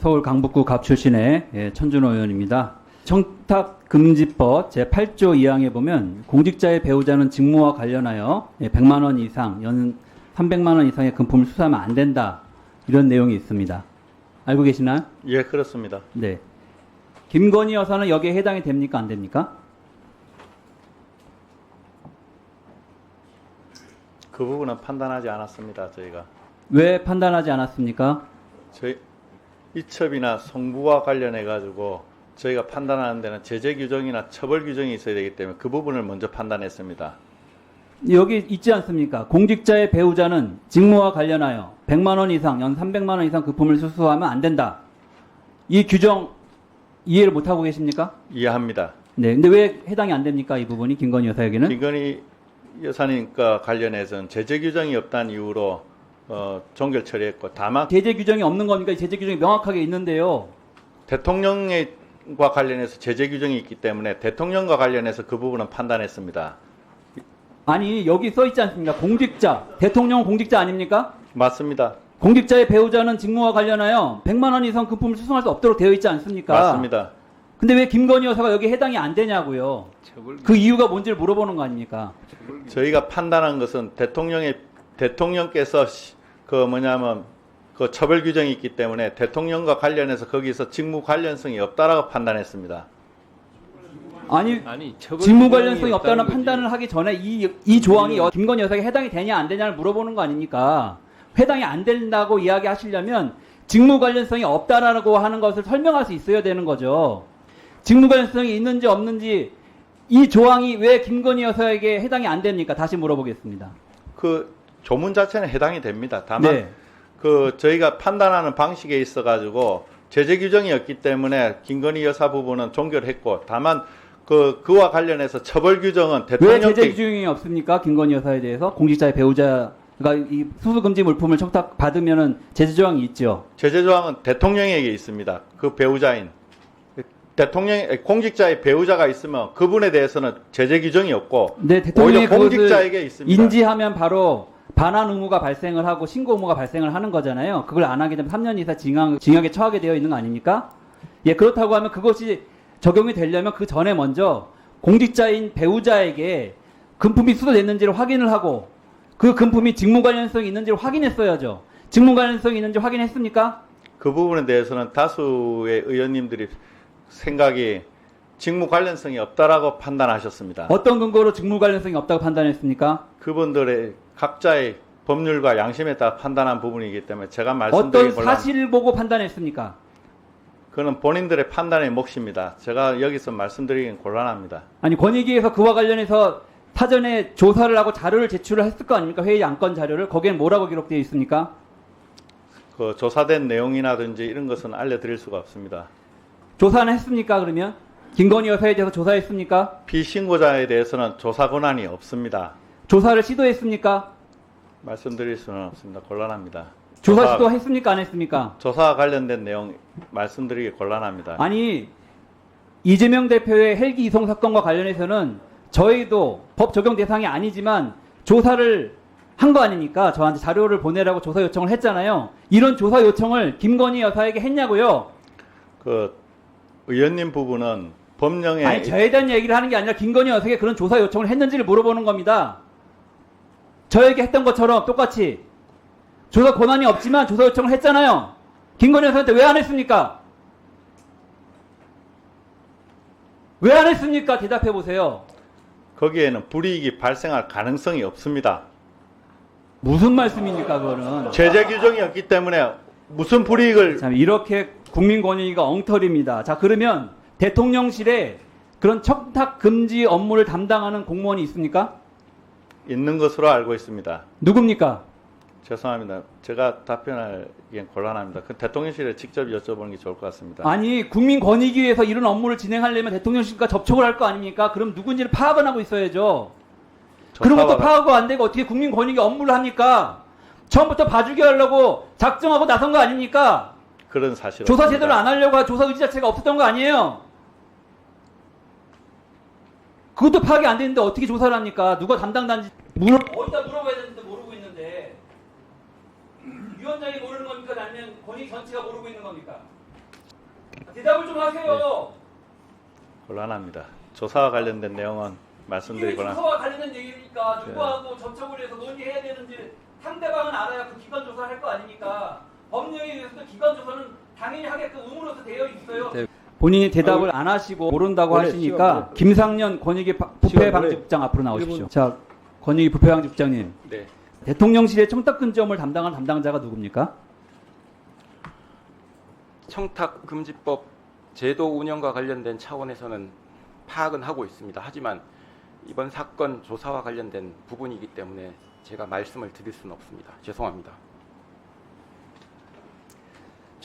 서울 강북구 갑 출신의 천준호 의원입니다. 청탁금지법 제8조 2항에 보면 공직자의 배우자는 직무와 관련하여 100만 원 이상, 연 300만 원 이상의 금품을 수수하면 안 된다. 이런 내용이 있습니다. 알고 계시나요? 예, 그렇습니다. 네. 김건희 여사는 여기에 해당이 됩니까? 안 됩니까? 그 부분은 판단하지 않았습니다. 저희가 왜 판단하지 않았습니까? 저희 이첩이나 송부와 관련해 가지고 저희가 판단하는 데는 제재 규정이나 처벌 규정이 있어야 되기 때문에 그 부분을 먼저 판단했습니다. 여기 있지 않습니까? 공직자의 배우자는 직무와 관련하여 100만 원 이상, 연 300만 원 이상 금품을 수수하면 안 된다. 이 규정 이해를 못하고 계십니까? 이해합니다. 네. 근데 왜 해당이 안 됩니까? 이 부분이 김건희 여사에게는? 김건희 여사님과 관련해서는 제재 규정이 없다는 이유로 종결 처리했고, 다만 제재 규정이 없는 겁니까? 이 제재 규정이 명확하게 있는데요. 대통령과 관련해서 제재 규정이 있기 때문에 대통령과 관련해서 그 부분은 판단했습니다. 아니, 여기 써 있지 않습니까? 공직자, 대통령 공직자 아닙니까? 맞습니다. 공직자의 배우자는 직무와 관련하여 100만 원 이상 금품을 수송할 수 없도록 되어 있지 않습니까? 맞습니다. 근데 왜 김건희 여사가 여기 해당이 안 되냐고요? 그 이유가 뭔지를 물어보는 거 아닙니까? 저희가 판단한 것은 대통령께서 그 처벌 규정이 있기 때문에 대통령과 관련해서 거기서 직무 관련성이 없다라고 판단했습니다. 아니 직무 관련성이 없다는 판단을 하기 전에 이 조항이 김건희 여사에게 해당이 되냐 안 되냐를 물어보는 거 아닙니까? 해당이 안 된다고 이야기하시려면 직무 관련성이 없다라고 하는 것을 설명할 수 있어야 되는 거죠. 직무 관련성이 있는지 없는지 이 조항이 왜 김건희 여사에게 해당이 안 됩니까? 다시 물어보겠습니다. 그 조문 자체는 해당이 됩니다. 다만 네. 저희가 판단하는 방식에 있어 가지고 제재 규정이 없기 때문에 김건희 여사 부분은 종결했고, 다만 그와 관련해서 처벌 규정은 왜 대통령께 제재 규정이 없습니까? 김건희 여사에 대해서 공직자의 배우자가 이 수수금지 물품을 청탁 받으면은 제재 조항이 있죠. 제재 조항은 대통령에게 있습니다. 그 배우자인 공직자의 배우자가 있으면 그분에 대해서는 제재 규정이 없고, 네, 대통령이 오히려 공직자에게 있습니다. 인지하면 바로 반환 의무가 발생을 하고 신고 의무가 발생을 하는 거잖아요. 그걸 안 하게 되면 3년 이상 징역에 처하게 되어 있는 거 아닙니까? 예, 그렇다고 하면 그것이 적용이 되려면 그 전에 먼저 공직자인 배우자에게 금품이 수수됐는지를 확인을 하고 그 금품이 직무 관련성이 있는지를 확인했어야죠. 직무 관련성이 있는지 확인했습니까? 그 부분에 대해서는 다수의 의원님들이 생각이 직무 관련성이 없다라고 판단하셨습니다. 어떤 근거로 직무 관련성이 없다고 판단했습니까? 그분들의 각자의 법률과 양심에 따라 판단한 부분이기 때문에 제가 어떤 말씀드린 사실을 보고 판단했습니까? 그는 본인들의 판단의 몫입니다. 제가 여기서 말씀드리긴 곤란합니다. 아니, 권익위에서 그와 관련해서 사전에 조사를 하고 자료를 제출을 했을 거 아닙니까? 회의 안건 자료를. 거기엔 뭐라고 기록되어 있습니까? 그 조사된 내용이라든지 이런 것은 알려드릴 수가 없습니다. 조사는 했습니까? 그러면 김건희 여사에 대해서 조사했습니까? 피신고자에 대해서는 조사 권한이 없습니다. 조사를 시도했습니까? 말씀드릴 수는 없습니다. 곤란합니다. 조사 시도했습니까? 안 했습니까? 조사와 관련된 내용 말씀드리기 곤란합니다. 아니, 이재명 대표의 헬기 이송 사건과 관련해서는 저희도 법 적용 대상이 아니지만 조사를 한 거 아닙니까? 저한테 자료를 보내라고 조사 요청을 했잖아요. 이런 조사 요청을 김건희 여사에게 했냐고요? 그 의원님 부분은 법령에 아니, 저에 대한 얘기를 하는 게 아니라 김건희 여사에게 그런 조사 요청을 했는지를 물어보는 겁니다. 저에게 했던 것처럼 똑같이 조사 권한이 없지만 조사 요청을 했잖아요. 김건희 여사한테 왜 안 했습니까? 왜 안 했습니까? 대답해 보세요. 거기에는 불이익이 발생할 가능성이 없습니다. 무슨 말씀입니까, 그거는? 제재 규정이 없기 때문에 무슨 불이익을 참, 이렇게 국민 권익위가 엉터리입니다. 자, 그러면 대통령실에 그런 청탁 금지 업무를 담당하는 공무원이 있습니까? 있는 것으로 알고 있습니다. 누굽니까? 죄송합니다. 제가 답변하기엔 곤란합니다. 그 대통령실에 직접 여쭤보는 게 좋을 것 같습니다. 아니, 국민 권익위에서 이런 업무를 진행하려면 대통령실과 접촉을 할 거 아닙니까? 그럼 누군지를 파악은 하고 있어야죠. 그런 것도 파악이 안 되고 어떻게 국민 권익위 업무를 합니까? 처음부터 봐주게 하려고 작정하고 나선 거 아닙니까? 그런 사실 조사 없습니다. 제대로 안 하려고 조사 의지 자체가 없었던 거 아니에요? 그것도 파악이 안 되는데 어떻게 조사를 합니까? 누가 담당단지 어디다 물어봐야 되는데 모르고 있는데 위원장이 모르는 겁니까? 아니면 권익 전체가 모르고 있는 겁니까? 대답을 좀 하세요. 곤란합니다. 조사와 관련된 내용은 이게 말씀드리거나 조사와 관련된 얘기니까 누구하고 접촉을 해서 논의해야 되는지 상대방은 알아야 그 기관 조사를 할 거 아닙니까? 법령에 의해서도 기관 조사는 당연히 하게끔 의무로서 되어 있어요. 본인이 대답을 안 하시고 모른다고 그래, 하시니까 시간 김상년 권익위 부패방지국장 앞으로 나오십시오. 자, 권익위 부패방지국장님. 네. 대통령실의 청탁금지업을 담당한 담당자가 누굽니까? 청탁금지법 제도 운영과 관련된 차원에서는 파악은 하고 있습니다. 하지만 이번 사건 조사와 관련된 부분이기 때문에 제가 말씀을 드릴 수는 없습니다. 죄송합니다.